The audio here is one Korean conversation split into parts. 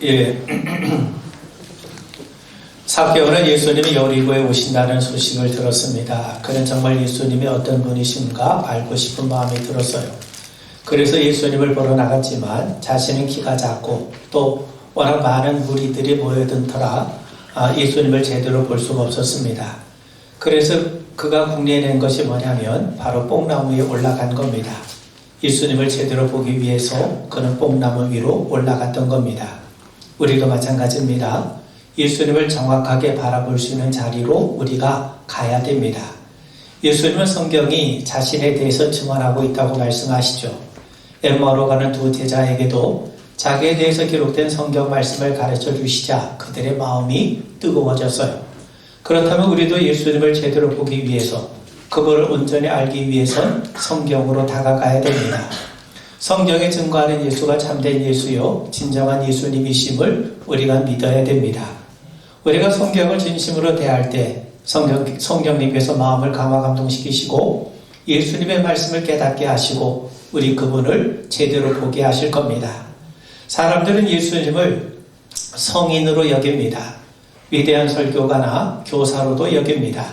예. 삭개오는 예수님이 여리고에 오신다는 소식을 들었습니다. 그는 정말 예수님이 어떤 분이신가 알고 싶은 마음이 들었어요. 그래서 예수님을 보러 나갔지만 자신은 키가 작고 또 워낙 많은 무리들이 모여든 터라 예수님을 제대로 볼 수가 없었습니다. 그래서 그가 궁리해낸 것이 뭐냐면 바로 뽕나무 위에 올라간 겁니다. 예수님을 제대로 보기 위해서 그는 뽕나무 위로 올라갔던 겁니다. 우리도 마찬가지입니다. 예수님을 정확하게 바라볼 수 있는 자리로 우리가 가야 됩니다. 예수님은 성경이 자신에 대해서 증언하고 있다고 말씀하시죠. 엠마오로 가는 두 제자에게도 자기에 대해서 기록된 성경 말씀을 가르쳐 주시자 그들의 마음이 뜨거워졌어요. 그렇다면 우리도 예수님을 제대로 보기 위해서 그분을 온전히 알기 위해선 성경으로 다가가야 됩니다. 성경에 증거하는 예수가 참된 예수요 진정한 예수님이심을 우리가 믿어야 됩니다. 우리가 성경을 진심으로 대할 때 성령님께서 마음을 감화 감동시키시고 예수님의 말씀을 깨닫게 하시고 우리 그분을 제대로 보게 하실 겁니다. 사람들은 예수님을 성인으로 여깁니다. 위대한 설교가나 교사로도 여깁니다.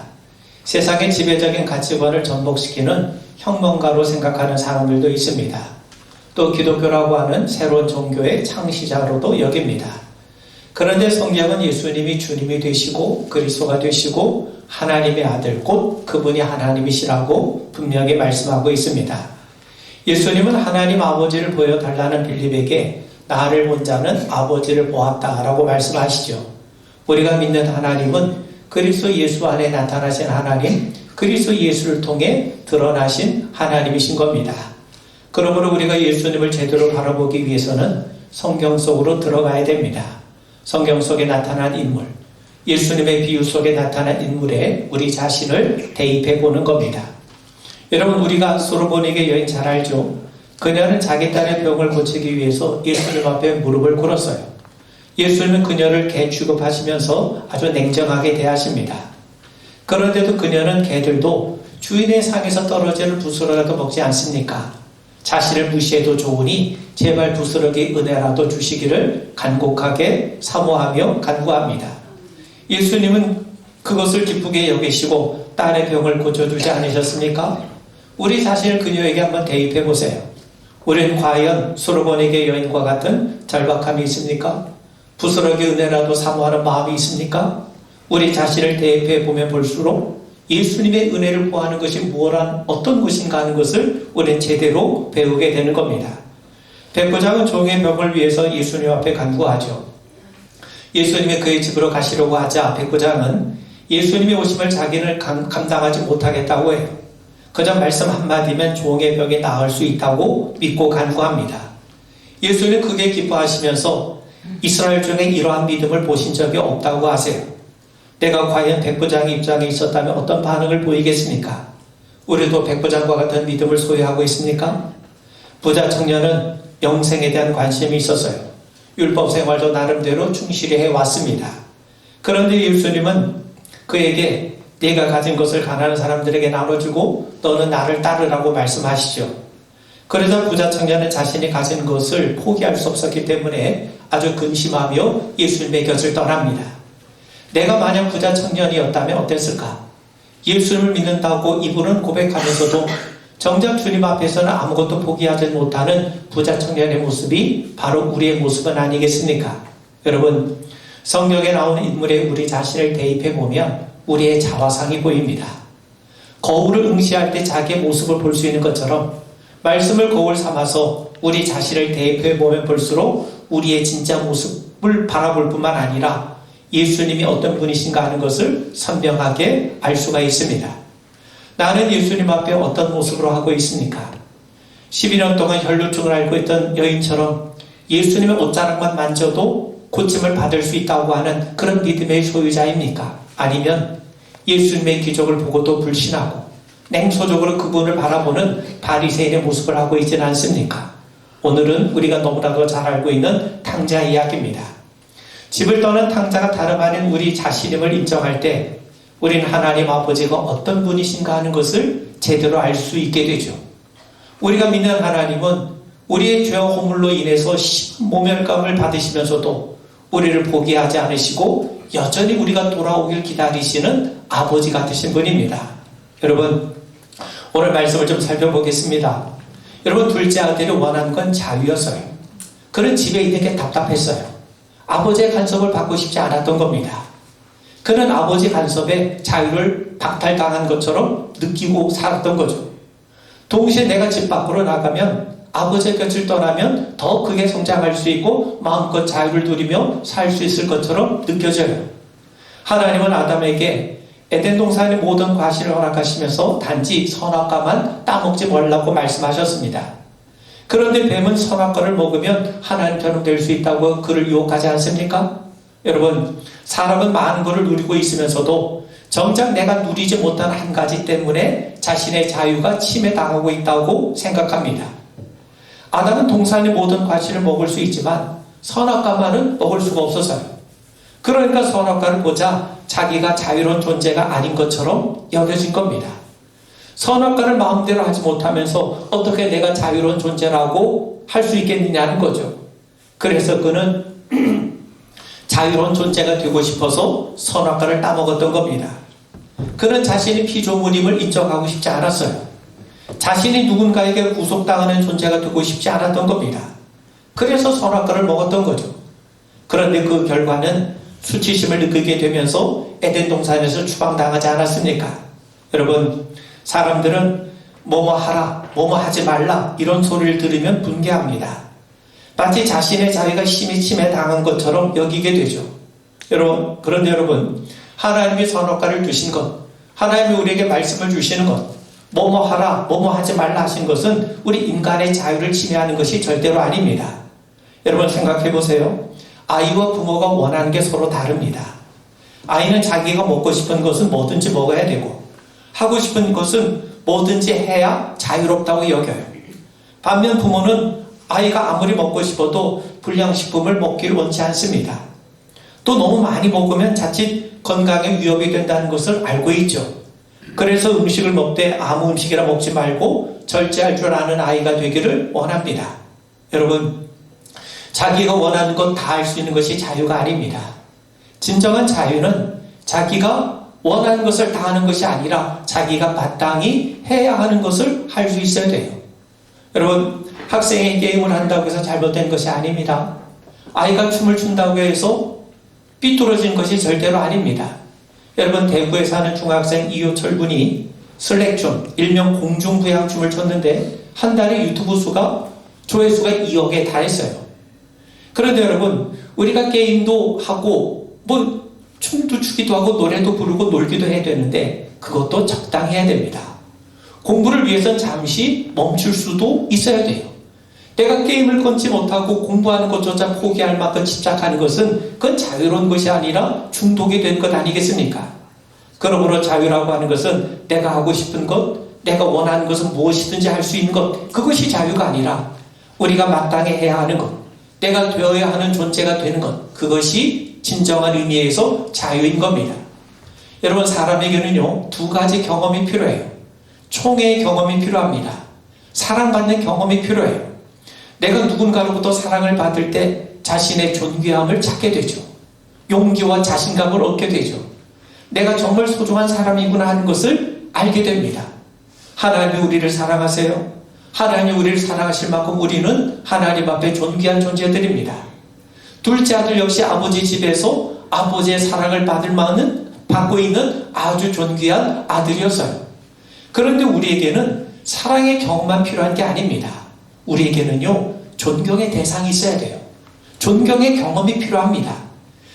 세상의 지배적인 가치관을 전복시키는 혁명가로 생각하는 사람들도 있습니다. 또 기독교라고 하는 새로운 종교의 창시자로도 여깁니다. 그런데 성경은 예수님이 주님이 되시고 그리스도가 되시고 하나님의 아들 곧 그분이 하나님이시라고 분명히 말씀하고 있습니다. 예수님은 하나님 아버지를 보여달라는 빌립에게 나를 본 자는 아버지를 보았다라고 말씀하시죠. 우리가 믿는 하나님은 그리스도 예수 안에 나타나신 하나님, 그리스도 예수를 통해 드러나신 하나님이신 겁니다. 그러므로 우리가 예수님을 제대로 바라보기 위해서는 성경 속으로 들어가야 됩니다. 성경 속에 나타난 인물, 예수님의 비유 속에 나타난 인물에 우리 자신을 대입해 보는 겁니다. 여러분, 우리가 소로보니게 여인 잘 알죠? 그녀는 자기 딸의 병을 고치기 위해서 예수님 앞에 무릎을 꿇었어요. 예수님은 그녀를 개 취급하시면서 아주 냉정하게 대하십니다. 그런데도 그녀는 개들도 주인의 상에서 떨어지는 부스러기라도 먹지 않습니까? 자신을 무시해도 좋으니 제발 부스러기 은혜라도 주시기를 간곡하게 사모하며 간구합니다. 예수님은 그것을 기쁘게 여기시고 딸의 병을 고쳐주지 않으셨습니까? 우리 자신을 그녀에게 한번 대입해 보세요. 우리는 과연 소로보니게 여인과 같은 절박함이 있습니까? 부스러기 은혜라도 사모하는 마음이 있습니까? 우리 자신을 대입해 보면 볼수록 예수님의 은혜를 구하는 것이 어떤 것인가 하는 것을 우리는 제대로 배우게 되는 겁니다. 백부장은 종의 병을 위해서 예수님 앞에 간구하죠. 예수님이 그의 집으로 가시려고 하자 백부장은 예수님이 오심을 자기는 감당하지 못하겠다고 해요. 그저 말씀 한마디면 종의 병이 나을 수 있다고 믿고 간구합니다. 예수님은 크게 기뻐하시면서 이스라엘 중에 이러한 믿음을 보신 적이 없다고 하세요. 내가 과연 백부장의 입장에 있었다면 어떤 반응을 보이겠습니까? 우리도 백부장과 같은 믿음을 소유하고 있습니까? 부자 청년은 영생에 대한 관심이 있었어요. 율법 생활도 나름대로 충실히 해왔습니다. 그런데 예수님은 그에게 네가 가진 것을 가난한 사람들에게 나눠주고 너는 나를 따르라고 말씀하시죠. 그래서 부자 청년은 자신이 가진 것을 포기할 수 없었기 때문에 아주 근심하며 예수님의 곁을 떠납니다. 내가 만약 부자 청년이었다면 어땠을까? 예수님을 믿는다고 이분은 고백하면서도 정작 주님 앞에서는 아무것도 포기하지 못하는 부자 청년의 모습이 바로 우리의 모습은 아니겠습니까? 여러분, 성경에 나오는 인물에 우리 자신을 대입해 보면 우리의 자화상이 보입니다. 거울을 응시할 때 자기의 모습을 볼 수 있는 것처럼 말씀을 거울 삼아서 우리 자신을 대입해 보면 볼수록 우리의 진짜 모습을 바라볼 뿐만 아니라 예수님이 어떤 분이신가 하는 것을 선명하게 알 수가 있습니다. 나는 예수님 앞에 어떤 모습으로 하고 있습니까? 12년 동안 혈루증을 앓고 있던 여인처럼 예수님의 옷자락만 만져도 고침을 받을 수 있다고 하는 그런 믿음의 소유자입니까? 아니면 예수님의 기적을 보고도 불신하고 냉소적으로 그분을 바라보는 바리새인의 모습을 하고 있지는 않습니까? 오늘은 우리가 너무나도 잘 알고 있는 탕자 이야기입니다. 집을 떠난 탕자가 다름 아닌 우리 자신임을 인정할 때 우리는 하나님 아버지가 어떤 분이신가 하는 것을 제대로 알 수 있게 되죠. 우리가 믿는 하나님은 우리의 죄와 허물로 인해서 모멸감을 받으시면서도 우리를 포기하지 않으시고 여전히 우리가 돌아오길 기다리시는 아버지 같으신 분입니다. 여러분, 오늘 말씀을 좀 살펴보겠습니다. 여러분, 둘째 아들이 원하는 건 자유였어요. 그는 집에 있는 게 답답했어요. 아버지의 간섭을 받고 싶지 않았던 겁니다. 그는 아버지 간섭에 자유를 박탈당한 것처럼 느끼고 살았던 거죠. 동시에 내가 집 밖으로 나가면 아버지의 곁을 떠나면 더 크게 성장할 수 있고 마음껏 자유를 누리며 살 수 있을 것처럼 느껴져요. 하나님은 아담에게 에덴 동산의 모든 과실을 허락하시면서 단지 선악과만 따먹지 말라고 말씀하셨습니다. 그런데 뱀은 선악과를 먹으면 하나님처럼 될 수 있다고 그를 유혹하지 않습니까? 여러분, 사람은 많은 것을 누리고 있으면서도 정작 내가 누리지 못한 한 가지 때문에 자신의 자유가 침해당하고 있다고 생각합니다. 아담은 동산의 모든 과실을 먹을 수 있지만 선악과만은 먹을 수가 없었어요. 그러니까 선악과를 보자 자기가 자유로운 존재가 아닌 것처럼 여겨진 겁니다. 선악과를 마음대로 하지 못하면서 어떻게 내가 자유로운 존재라고 할 수 있겠느냐는 거죠. 그래서 그는 자유로운 존재가 되고 싶어서 선악과를 따먹었던 겁니다. 그는 자신이 피조물임을 인정하고 싶지 않았어요. 자신이 누군가에게 구속당하는 존재가 되고 싶지 않았던 겁니다. 그래서 선악과를 먹었던 거죠. 그런데 그 결과는 수치심을 느끼게 되면서 에덴 동산에서 추방당하지 않았습니까? 여러분, 사람들은 뭐뭐 하라, 뭐뭐 하지 말라 이런 소리를 들으면 분개합니다. 마치 자신의 자유가 심히 침해당한 것처럼 여기게 되죠. 그런데 여러분, 하나님이 선악과를 주신 것, 하나님이 우리에게 말씀을 주시는 것, 뭐뭐 하라, 뭐뭐 하지 말라 하신 것은 우리 인간의 자유를 침해하는 것이 절대로 아닙니다. 여러분 생각해 보세요. 아이와 부모가 원하는 게 서로 다릅니다. 아이는 자기가 먹고 싶은 것은 뭐든지 먹어야 되고 하고 싶은 것은 뭐든지 해야 자유롭다고 여겨요. 반면 부모는 아이가 아무리 먹고 싶어도 불량식품을 먹기를 원치 않습니다. 또 너무 많이 먹으면 자칫 건강에 위협이 된다는 것을 알고 있죠. 그래서 음식을 먹되 아무 음식이나 먹지 말고 절제할 줄 아는 아이가 되기를 원합니다. 여러분, 자기가 원하는 것 다 할 수 있는 것이 자유가 아닙니다. 진정한 자유는 자기가 원하는 것을 다 하는 것이 아니라 자기가 마땅히 해야 하는 것을 할 수 있어야 돼요. 여러분, 학생이 게임을 한다고 해서 잘못된 것이 아닙니다. 아이가 춤을 춘다고 해서 삐뚤어진 것이 절대로 아닙니다. 여러분, 대구에 사는 중학생 이효철 군이 슬랙춤, 일명 공중부양춤을 췄는데 한 달에 유튜브 조회수가 2억에 달했어요. 그런데 여러분, 우리가 게임도 하고 춤도 추기도 하고 노래도 부르고 놀기도 해야 되는데 그것도 적당히 해야 됩니다. 공부를 위해서는 잠시 멈출 수도 있어야 돼요. 내가 게임을 끊지 못하고 공부하는 것조차 포기할 만큼 집착하는 것은 그건 자유로운 것이 아니라 중독이 된 것 아니겠습니까? 그러므로 자유라고 하는 것은 내가 하고 싶은 것, 내가 원하는 것은 무엇이든지 할 수 있는 것, 그것이 자유가 아니라 우리가 마땅히 해야 하는 것, 내가 되어야 하는 존재가 되는 것, 그것이 진정한 의미에서 자유인 겁니다. 여러분, 사람에게는요, 두 가지 경험이 필요해요. 총회의 경험이 필요합니다. 사랑받는 경험이 필요해요. 내가 누군가로부터 사랑을 받을 때 자신의 존귀함을 찾게 되죠. 용기와 자신감을 얻게 되죠. 내가 정말 소중한 사람이구나 하는 것을 알게 됩니다. 하나님이 우리를 사랑하세요. 하나님이 우리를 사랑하실 만큼 우리는 하나님 앞에 존귀한 존재들입니다. 둘째 아들 역시 아버지 집에서 아버지의 사랑을 받고 있는 아주 존귀한 아들이었어요. 그런데 우리에게는 사랑의 경험만 필요한 게 아닙니다. 우리에게는요, 존경의 대상이 있어야 돼요. 존경의 경험이 필요합니다.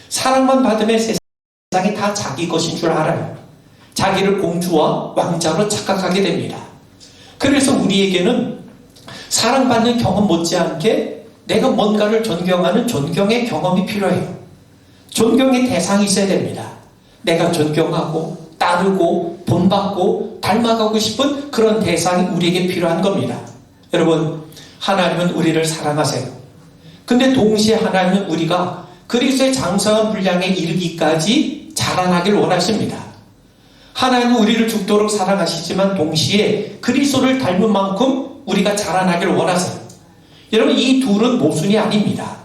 사랑만 받으면 세상이 다 자기 것인 줄 알아요. 자기를 공주와 왕자로 착각하게 됩니다. 그래서 우리에게는 사랑받는 경험 못지않게 내가 뭔가를 존경하는 존경의 경험이 필요해요. 존경의 대상이 있어야 됩니다. 내가 존경하고 따르고 본받고 닮아가고 싶은 그런 대상이 우리에게 필요한 겁니다. 여러분, 하나님은 우리를 사랑하세요. 근데 동시에 하나님은 우리가 그리스도의 장성한 분량에 이르기까지 자라나길 원하십니다. 하나님은 우리를 죽도록 사랑하시지만 동시에 그리스도를 닮은 만큼 우리가 자라나길 원하세요. 여러분, 이 둘은 모순이 아닙니다.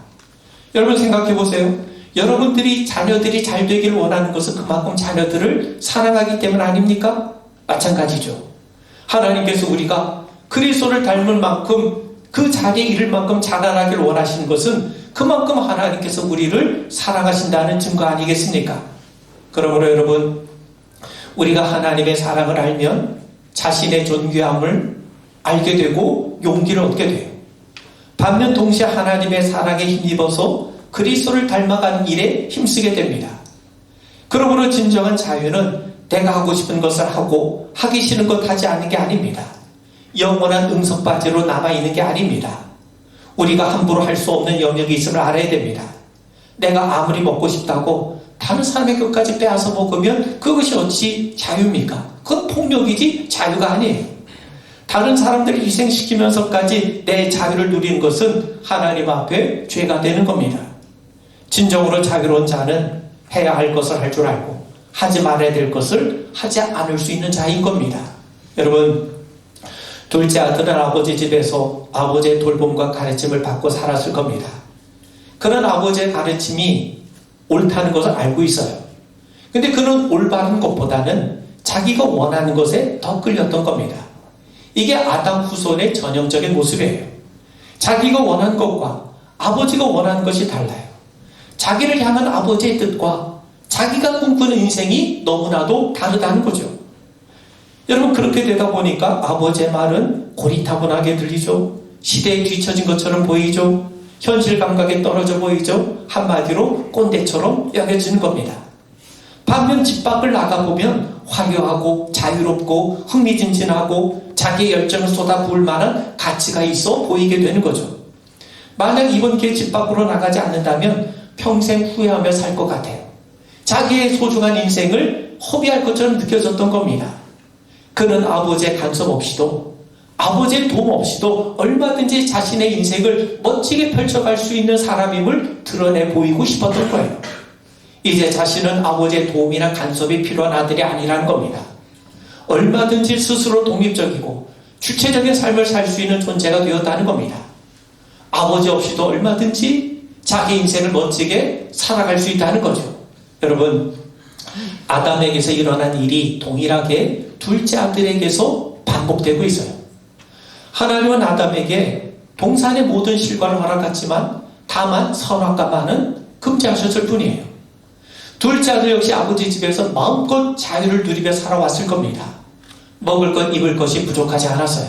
여러분 생각해 보세요. 여러분들이 자녀들이 잘 되길 원하는 것은 그만큼 자녀들을 사랑하기 때문 아닙니까? 마찬가지죠. 하나님께서 우리가 그리스도를 닮을 만큼 그 자리에 이를 만큼 자라나길 원하시는 것은 그만큼 하나님께서 우리를 사랑하신다는 증거 아니겠습니까? 그러므로 여러분, 우리가 하나님의 사랑을 알면 자신의 존귀함을 알게 되고 용기를 얻게 돼요. 반면 동시에 하나님의 사랑에 힘입어서 그리스도를 닮아가는 일에 힘쓰게 됩니다. 그러므로 진정한 자유는 내가 하고 싶은 것을 하고 하기 싫은 것 하지 않는 게 아닙니다. 영원한 응석바지로 남아있는 게 아닙니다. 우리가 함부로 할 수 없는 영역이 있음을 알아야 됩니다. 내가 아무리 먹고 싶다고 다른 사람의 것까지 빼앗아 먹으면 그것이 어찌 자유입니까? 그건 폭력이지 자유가 아니에요. 다른 사람들을 희생시키면서까지 내 자유를 누리는 것은 하나님 앞에 죄가 되는 겁니다. 진정으로 자유로운 자는 해야 할 것을 할 줄 알고 하지 말아야 될 것을 하지 않을 수 있는 자인 겁니다. 여러분, 둘째 아들은 아버지 집에서 아버지의 돌봄과 가르침을 받고 살았을 겁니다. 그런 아버지의 가르침이 옳다는 것을 알고 있어요. 근데 그는 올바른 것보다는 자기가 원하는 것에 더 끌렸던 겁니다. 이게 아담 후손의 전형적인 모습이에요. 자기가 원하는 것과 아버지가 원하는 것이 달라요. 자기를 향한 아버지의 뜻과 자기가 꿈꾸는 인생이 너무나도 다르다는 거죠. 여러분, 그렇게 되다 보니까 아버지의 말은 고리타분하게 들리죠. 시대에 뒤처진 것처럼 보이죠. 현실 감각에 떨어져 보이죠. 한마디로 꼰대처럼 여겨지는 겁니다. 반면 집 밖을 나가보면 화려하고 자유롭고 흥미진진하고 자기의 열정을 쏟아부을 만한 가치가 있어 보이게 되는 거죠. 만약 이번 기회에 집 밖으로 나가지 않는다면 평생 후회하며 살 것 같아요. 자기의 소중한 인생을 허비할 것처럼 느껴졌던 겁니다. 그는 아버지의 간섭 없이도 아버지의 도움 없이도 얼마든지 자신의 인생을 멋지게 펼쳐갈 수 있는 사람임을 드러내 보이고 싶었던 거예요. 이제 자신은 아버지의 도움이나 간섭이 필요한 아들이 아니라는 겁니다. 얼마든지 스스로 독립적이고 주체적인 삶을 살 수 있는 존재가 되었다는 겁니다. 아버지 없이도 얼마든지 자기 인생을 멋지게 살아갈 수 있다는 거죠. 여러분, 아담에게서 일어난 일이 동일하게 둘째 아들에게서 반복되고 있어요. 하나님은 아담에게 동산의 모든 실과를 허락했지만 다만 선악과만은 금지하셨을 뿐이에요. 둘째 아들 역시 아버지 집에서 마음껏 자유를 누리며 살아왔을 겁니다. 먹을 것, 입을 것이 부족하지 않았어요.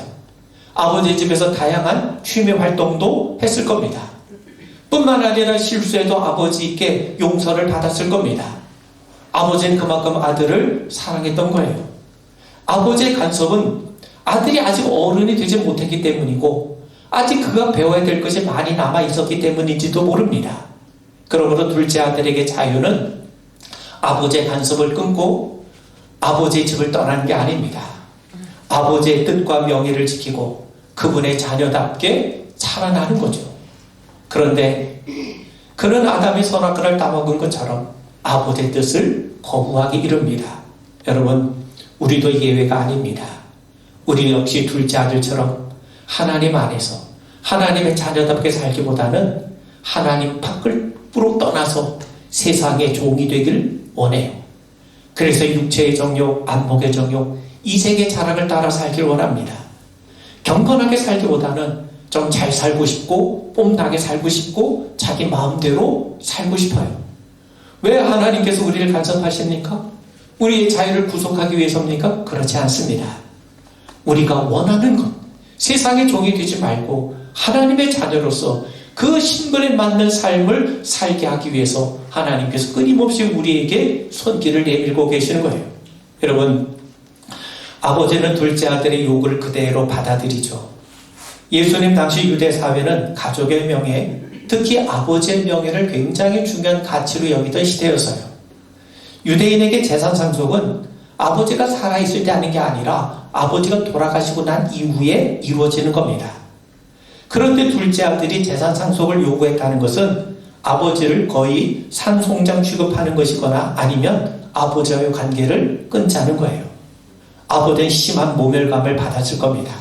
아버지 집에서 다양한 취미 활동도 했을 겁니다. 뿐만 아니라 실수에도 아버지께 용서를 받았을 겁니다. 아버지는 그만큼 아들을 사랑했던 거예요. 아버지의 간섭은 아들이 아직 어른이 되지 못했기 때문이고 아직 그가 배워야 될 것이 많이 남아 있었기 때문인지도 모릅니다. 그러므로 둘째 아들에게 자유는 아버지의 간섭을 끊고 아버지의 집을 떠나는 게 아닙니다. 아버지의 뜻과 명예를 지키고 그분의 자녀답게 살아나는 거죠. 그런데 그는 아담이 선악과를 따먹은 것처럼 아버지의 뜻을 거부하기 이릅니다. 여러분, 우리도 예외가 아닙니다. 우리 역시 둘째 아들처럼 하나님 안에서 하나님의 자녀답게 살기보다는 하나님 밖으로 떠나서 세상의 종이 되길 원해요. 그래서 육체의 정욕, 안목의 정욕, 이색의 자랑을 따라 살길 원합니다. 경건하게 살기보다는 좀 잘 살고 싶고 뽐나게 살고 싶고 자기 마음대로 살고 싶어요. 왜 하나님께서 우리를 간섭하십니까? 우리의 자유를 구속하기 위해서입니까? 그렇지 않습니다. 우리가 원하는 것, 세상의 종이 되지 말고 하나님의 자녀로서 그 신분에 맞는 삶을 살게 하기 위해서 하나님께서 끊임없이 우리에게 손길을 내밀고 계시는 거예요. 여러분, 아버지는 둘째 아들의 요구를 그대로 받아들이죠. 예수님 당시 유대 사회는 가족의 명예, 특히 아버지의 명예를 굉장히 중요한 가치로 여기던 시대였어요. 유대인에게 재산 상속은 아버지가 살아있을 때 하는 게 아니라 아버지가 돌아가시고 난 이후에 이루어지는 겁니다. 그런데 둘째 아들이 재산 상속을 요구했다는 것은 아버지를 거의 산송장 취급하는 것이거나 아니면 아버지와의 관계를 끊자는 거예요. 아버지는 심한 모멸감을 받았을 겁니다.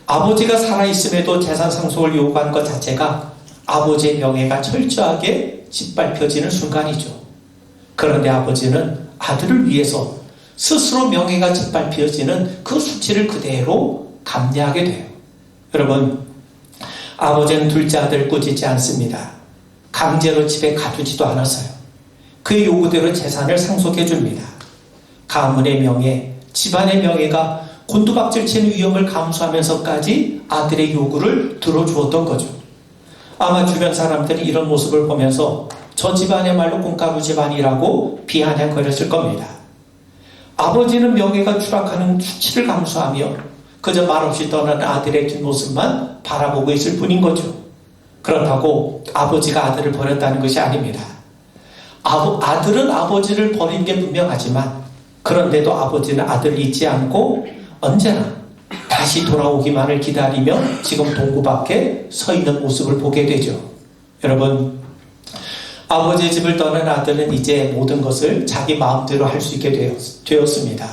아버지가 살아있음에도 재산 상속을 요구한 것 자체가 아버지의 명예가 철저하게 짓밟혀지는 순간이죠. 그런데 아버지는 아들을 위해서 스스로 명예가 짓밟혀지는 그 수치를 그대로 감내하게 돼요. 여러분, 아버지는 둘째 아들을 꾸짖지 않습니다. 강제로 집에 가두지도 않았어요. 그의 요구대로 재산을 상속해 줍니다. 가문의 명예, 집안의 명예가 곤두박질 치는 위험을 감수하면서까지 아들의 요구를 들어주었던 거죠. 아마 주변 사람들이 이런 모습을 보면서 저 집안이야말로 콩가루 집안이라고 비아냥거렸을 겁니다. 아버지는 명예가 추락하는 수치를 감수하며 그저 말없이 떠나는 아들의 뒷모습만 바라보고 있을 뿐인 거죠. 그렇다고 아버지가 아들을 버렸다는 것이 아닙니다. 아들은 아버지를 버린 게 분명하지만 그런데도 아버지는 아들을 잊지 않고 언제나 다시 돌아오기만을 기다리며 지금 동구 밖에 서 있는 모습을 보게 되죠. 여러분, 아버지의 집을 떠난 아들은 이제 모든 것을 자기 마음대로 할 수 있게 되었습니다.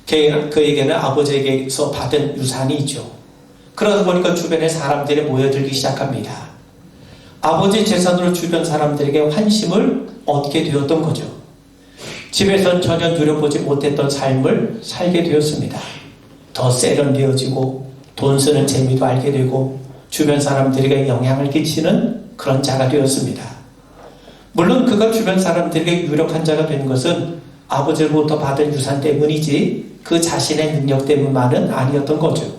그에게는 아버지에게서 받은 유산이 있죠. 그러다 보니까 주변에 사람들이 모여들기 시작합니다. 아버지 재산으로 주변 사람들에게 환심을 얻게 되었던 거죠. 집에선 전혀 누려보지 못했던 삶을 살게 되었습니다. 더 세련되어지고 돈 쓰는 재미도 알게 되고 주변 사람들에게 영향을 끼치는 그런 자가 되었습니다. 물론 그가 주변 사람들에게 유력한 자가 된 것은 아버지로부터 받은 유산 때문이지 그 자신의 능력 때문만은 아니었던 거죠.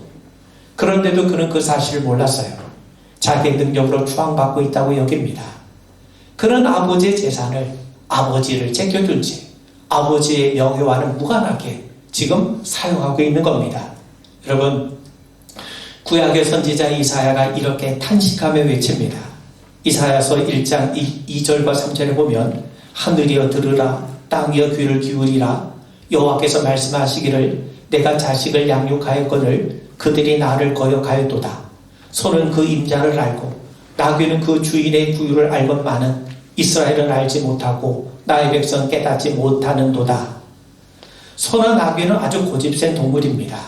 그런데도 그는 그 사실을 몰랐어요. 자기의 능력으로 추앙받고 있다고 여깁니다. 그는 아버지의 재산을 아버지를 제껴둔 채 아버지의 명예와는 무관하게 지금 사용하고 있는 겁니다. 여러분, 구약의 선지자 이사야가 이렇게 탄식하며 외칩니다. 이사야서 1장 2절과 3절에 보면 하늘이여 들으라 땅이여 귀를 기울이라 여호와께서 말씀하시기를 내가 자식을 양육하였거늘 그들이 나를 거역하였도다. 소는 그 임자를 알고 나귀는 그 주인의 구유를 알건만은 이스라엘은 알지 못하고 나의 백성 깨닫지 못하는도다. 소나 나귀는 아주 고집센 동물입니다.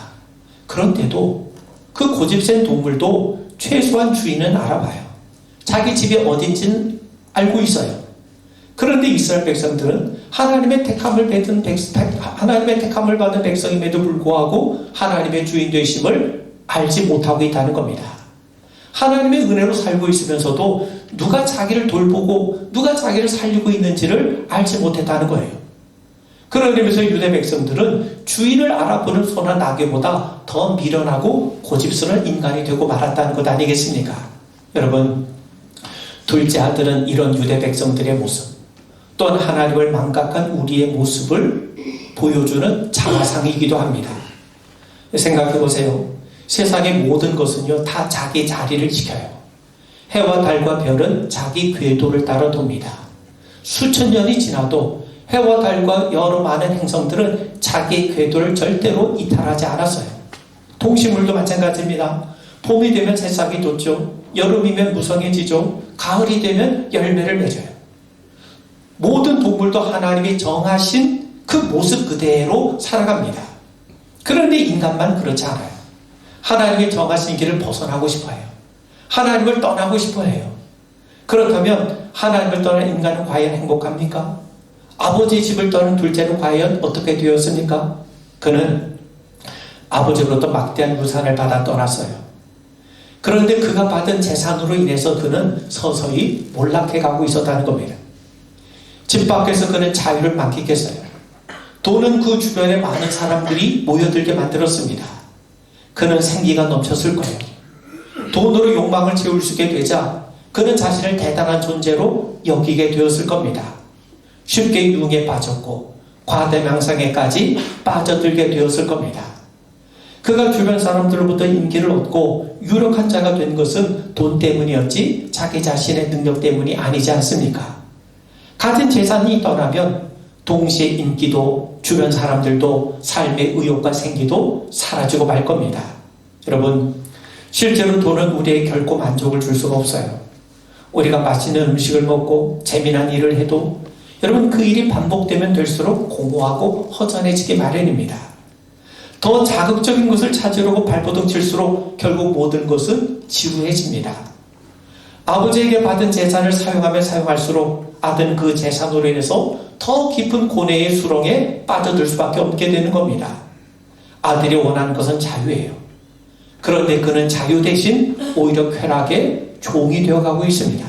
그런데도 그 고집센 동물도 최소한 주인은 알아봐요. 자기 집이 어딘지는 알고 있어요. 그런데 이스라엘 백성들은 하나님의 택함을 받은 백성임에도 불구하고 하나님의 주인 되심을 알지 못하고 있다는 겁니다. 하나님의 은혜로 살고 있으면서도 누가 자기를 돌보고 누가 자기를 살리고 있는지를 알지 못했다는 거예요. 그러면서 유대 백성들은 주인을 알아보는 소나 나귀보다 더 미련하고 고집스러운 인간이 되고 말았다는 것 아니겠습니까? 여러분, 둘째 아들은 이런 유대 백성들의 모습 또한 하나님을 망각한 우리의 모습을 보여주는 자화상이기도 합니다. 생각해 보세요. 세상의 모든 것은요 다 자기 자리를 지켜요. 해와 달과 별은 자기 궤도를 따라 돕니다. 수천 년이 지나도 해와 달과 여러 많은 행성들은 자기 궤도를 절대로 이탈하지 않았어요. 동식물도 마찬가지입니다. 봄이 되면 새싹이 돋죠. 여름이면 무성해지죠. 가을이 되면 열매를 맺어요. 모든 동물도 하나님이 정하신 그 모습 그대로 살아갑니다. 그런데 인간만 그렇지 않아요. 하나님이 정하신 길을 벗어나고 싶어해요. 하나님을 떠나고 싶어해요. 그렇다면 하나님을 떠난 인간은 과연 행복합니까? 아버지의 집을 떠난 둘째는 과연 어떻게 되었습니까? 그는 아버지로부터 막대한 유산을 받아 떠났어요. 그런데 그가 받은 재산으로 인해서 그는 서서히 몰락해 가고 있었다는 겁니다. 집 밖에서 그는 자유를 만끽했어요. 돈은 그 주변에 많은 사람들이 모여들게 만들었습니다. 그는 생기가 넘쳤을 거예요. 돈으로 욕망을 채울 수 있게 되자 그는 자신을 대단한 존재로 여기게 되었을 겁니다. 쉽게 유흥에 빠졌고 과대망상에까지 빠져들게 되었을 겁니다. 그가 주변 사람들로부터 인기를 얻고 유력한 자가 된 것은 돈 때문이었지 자기 자신의 능력 때문이 아니지 않습니까? 같은 재산이 떠나면 동시에 인기도 주변 사람들도 삶의 의욕과 생기도 사라지고 말 겁니다. 여러분, 실제로 돈은 우리에게 결코 만족을 줄 수가 없어요. 우리가 맛있는 음식을 먹고 재미난 일을 해도 여러분 그 일이 반복되면 될수록 공허하고 허전해지기 마련입니다. 더 자극적인 것을 찾으려고 발버둥 칠수록 결국 모든 것은 지루해집니다. 아버지에게 받은 재산을 사용하면 사용할수록 아들은 그 재산으로 인해서 더 깊은 고뇌의 수렁에 빠져들 수밖에 없게 되는 겁니다. 아들이 원하는 것은 자유예요. 그런데 그는 자유 대신 오히려 쾌락의 종이 되어가고 있습니다.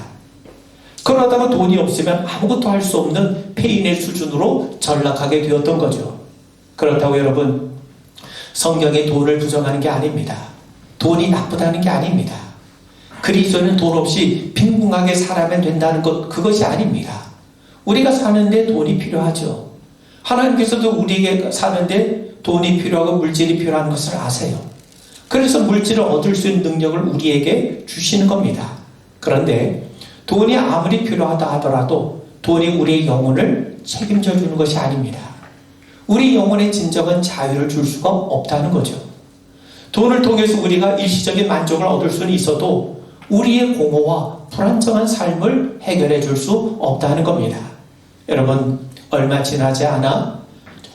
그러다가 돈이 없으면 아무것도 할 수 없는 폐인의 수준으로 전락하게 되었던 거죠. 그렇다고 여러분, 성경이 돈을 부정하는 게 아닙니다. 돈이 나쁘다는 게 아닙니다. 그리스도는 돈 없이 빈궁하게 살아면 된다는 것, 그것이 아닙니다. 우리가 사는데 돈이 필요하죠. 하나님께서도 우리에게 사는데 돈이 필요하고 물질이 필요한 것을 아세요. 그래서 물질을 얻을 수 있는 능력을 우리에게 주시는 겁니다. 그런데 돈이 아무리 필요하다 하더라도 돈이 우리의 영혼을 책임져 주는 것이 아닙니다. 우리 영혼의 진정한 자유를 줄 수가 없다는 거죠. 돈을 통해서 우리가 일시적인 만족을 얻을 수는 있어도 우리의 공허와 불안정한 삶을 해결해 줄 수 없다는 겁니다. 여러분, 얼마 지나지 않아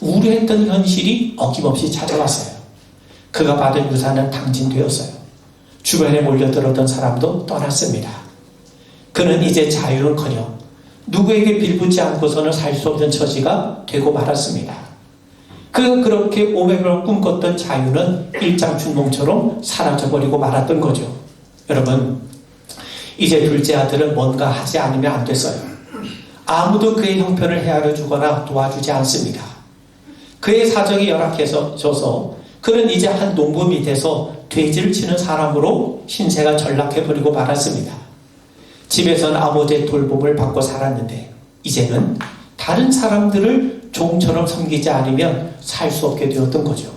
우려했던 현실이 어김없이 찾아왔어요. 그가 받은 유산은 탕진되었어요. 주변에 몰려들었던 사람도 떠났습니다. 그는 이제 자유는커녕 누구에게 빌붙지 않고서는 살 수 없는 처지가 되고 말았습니다. 그가 그렇게 오매불 꿈꿨던 자유는 일장춘몽처럼 사라져버리고 말았던 거죠. 여러분, 이제 둘째 아들은 뭔가 하지 않으면 안 됐어요. 아무도 그의 형편을 헤아려 주거나 도와주지 않습니다. 그의 사정이 열악해져서 그는 이제 한 농부 밑에서 돼지를 치는 사람으로 신세가 전락해버리고 말았습니다. 집에서는 아버지의 돌봄을 받고 살았는데 이제는 다른 사람들을 종처럼 섬기지 않으면 살 수 없게 되었던 거죠.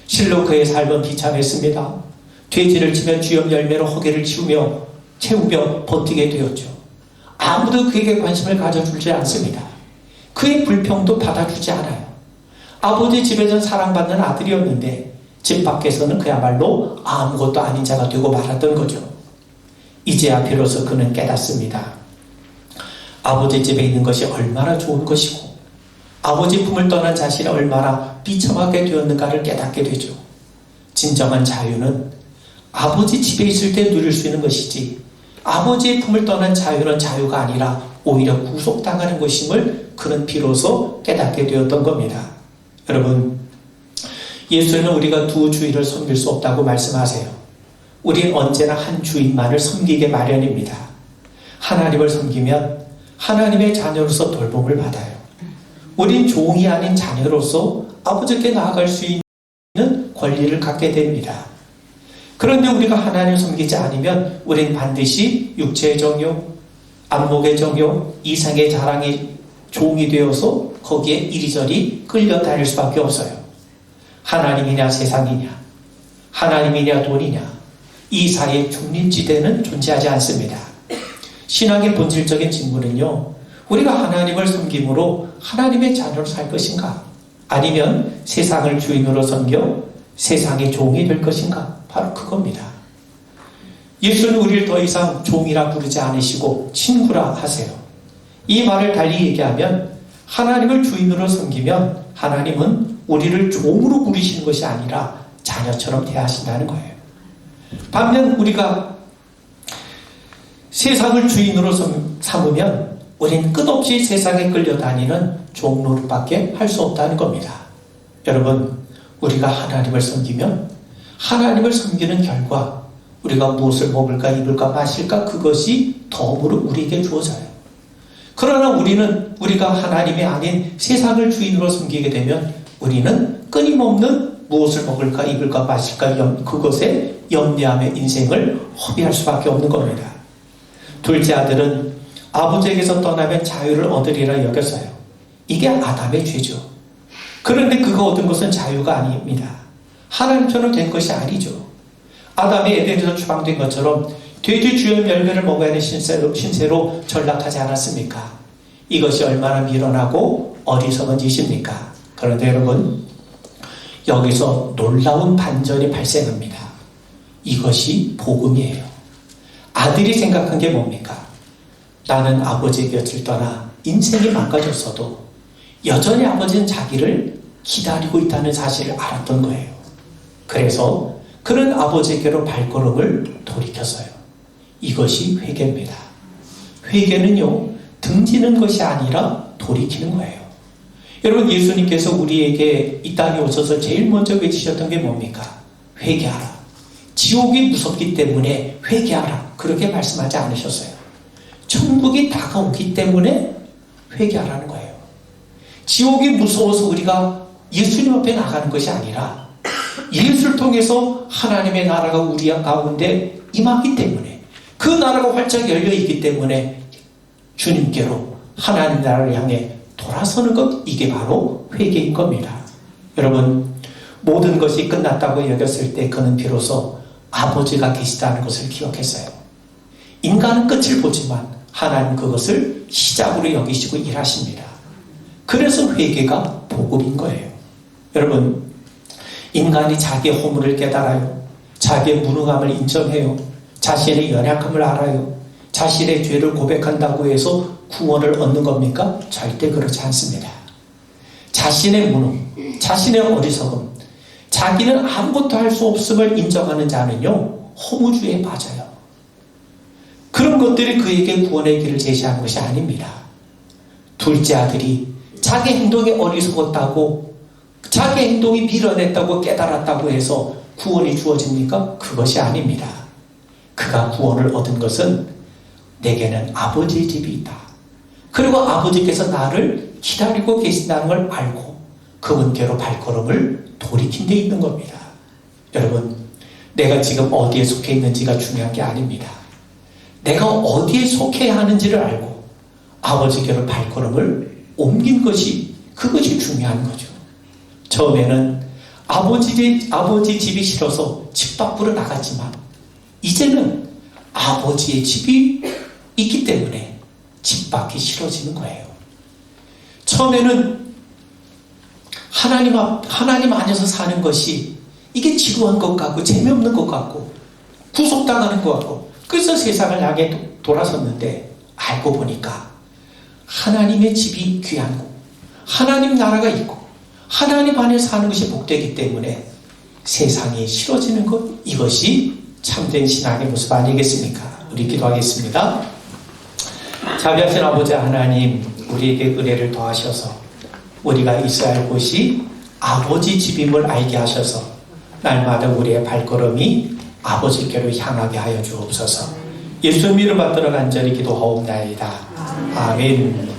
실로 그의 삶은 비참했습니다. 돼지를 치며 주염 열매로 허기를 채우며 버티게 되었죠. 아무도 그에게 관심을 가져주지 않습니다. 그의 불평도 받아주지 않아요. 아버지 집에서는 사랑받는 아들이었는데 집 밖에서는 그야말로 아무것도 아닌 자가 되고 말았던 거죠. 이제야 비로소 그는 깨닫습니다. 아버지 집에 있는 것이 얼마나 좋은 것이고 아버지 품을 떠난 자신이 얼마나 비참하게 되었는가를 깨닫게 되죠. 진정한 자유는 아버지 집에 있을 때 누릴 수 있는 것이지 아버지의 품을 떠난 자유는 자유가 아니라 오히려 구속당하는 것임을 그는 비로소 깨닫게 되었던 겁니다. 여러분, 예수님은 우리가 두 주인을 섬길 수 없다고 말씀하세요. 우린 언제나 한 주인만을 섬기게 마련입니다. 하나님을 섬기면 하나님의 자녀로서 돌봄을 받아요. 우린 종이 아닌 자녀로서 아버지께 나아갈 수 있는 권리를 갖게 됩니다. 그런데 우리가 하나님을 섬기지 않으면 우린 반드시 육체의 정욕, 안목의 정욕, 이상의 자랑의 종이 되어서 거기에 이리저리 끌려다닐 수밖에 없어요. 하나님이냐 세상이냐, 하나님이냐 돈이냐, 이 사이에 중립지대는 존재하지 않습니다. 신앙의 본질적인 질문은요, 우리가 하나님을 섬김으로 하나님의 자녀로 살 것인가? 아니면 세상을 주인으로 섬겨 세상의 종이 될 것인가? 바로 그겁니다. 예수는 우리를 더 이상 종이라 부르지 않으시고 친구라 하세요. 이 말을 달리 얘기하면 하나님을 주인으로 섬기면 하나님은 우리를 종으로 부리시는 것이 아니라 자녀처럼 대하신다는 거예요. 반면 우리가 세상을 주인으로 삼으면 우리는 끝없이 세상에 끌려다니는 종 노릇밖에 할 수 없다는 겁니다. 여러분, 우리가 하나님을 섬기면 하나님을 섬기는 결과 우리가 무엇을 먹을까 입을까 마실까 그것이 덤으로 우리에게 주어져요. 그러나 우리가 하나님이 아닌 세상을 주인으로 섬기게 되면 우리는 끊임없는 무엇을 먹을까 입을까 마실까 그것에 염려하며 인생을 허비할 수밖에 없는 겁니다. 둘째 아들은 아버지에게서 떠나면 자유를 얻으리라 여겼어요. 이게 아담의 죄죠. 그런데 그가 얻은 것은 자유가 아닙니다. 하나님처럼 된 것이 아니죠. 아담이 에덴에서 추방된 것처럼 돼지 주염 열매를 먹어야 하는 신세로 전락하지 않았습니까? 이것이 얼마나 미련하고 어리석은 짓입니까? 그런데 여러분, 여기서 놀라운 반전이 발생합니다. 이것이 복음이에요. 아들이 생각한 게 뭡니까? 나는 아버지의 곁을 떠나 인생이 망가졌어도 여전히 아버지는 자기를 기다리고 있다는 사실을 알았던 거예요. 그래서 그는 아버지에게로 발걸음을 돌이켰어요. 이것이 회개입니다. 회개는요, 등지는 것이 아니라 돌이키는 거예요. 여러분, 예수님께서 우리에게 이 땅에 오셔서 제일 먼저 외치셨던 게 뭡니까? 회개하라. 지옥이 무섭기 때문에 회개하라. 그렇게 말씀하지 않으셨어요. 천국이 다가오기 때문에 회개하라는 거예요. 지옥이 무서워서 우리가 예수님 앞에 나가는 것이 아니라 예수를 통해서 하나님의 나라가 우리 가운데 임하기 때문에, 그 나라가 활짝 열려 있기 때문에 주님께로 하나님 나라를 향해 돌아서는 것, 이게 바로 회개인 겁니다. 여러분, 모든 것이 끝났다고 여겼을 때 그는 비로소 아버지가 계시다는 것을 기억했어요. 인간은 끝을 보지만 하나님 그것을 시작으로 여기시고 일하십니다. 그래서 회개가 복음인 거예요. 여러분, 인간이 자기의 허물을 깨달아요. 자기의 무능함을 인정해요. 자신의 연약함을 알아요. 자신의 죄를 고백한다고 해서 구원을 얻는 겁니까? 절대 그렇지 않습니다. 자신의 무능, 자신의 어리석음, 자기는 아무것도 할 수 없음을 인정하는 자는요, 허무주의에 빠져요. 그런 것들이 그에게 구원의 길을 제시하는 것이 아닙니다. 둘째 아들이 자기 행동이 어리석었다고, 자기 행동이 미련했다고 깨달았다고 해서 구원이 주어집니까? 그것이 아닙니다. 그가 구원을 얻은 것은 내게는 아버지의 집이 있다. 그리고 아버지께서 나를 기다리고 계신다는 걸 알고 그분께로 발걸음을 돌이킨 데 있는 겁니다. 여러분, 내가 지금 어디에 속해 있는지가 중요한 게 아닙니다. 내가 어디에 속해야 하는지를 알고 아버지께로 발걸음을 옮긴 것이, 그것이 중요한 거죠. 처음에는 아버지 집이 싫어서 집 밖으로 나갔지만 이제는 아버지의 집이 있기 때문에 집 밖이 싫어지는 거예요. 처음에는 하나님 안에서 사는 것이 이게 지루한 것 같고 재미없는 것 같고 구속당하는 것 같고, 그래서 세상을 향해 돌아섰는데 알고 보니까 하나님의 집이 귀한 거, 하나님 나라가 있고 하나님 안에 사는 것이 복되기 때문에 세상이 싫어지는 것, 이것이 참된 신앙의 모습 아니겠습니까? 우리 기도하겠습니다. 자비하신 아버지 하나님, 우리에게 은혜를 더하셔서 우리가 있어야 할 곳이 아버지 집임을 알게 하셔서 날마다 우리의 발걸음이 아버지께로 향하게 하여 주옵소서. 예수님 이름 받들어 간절히 기도하옵나이다. 아멘.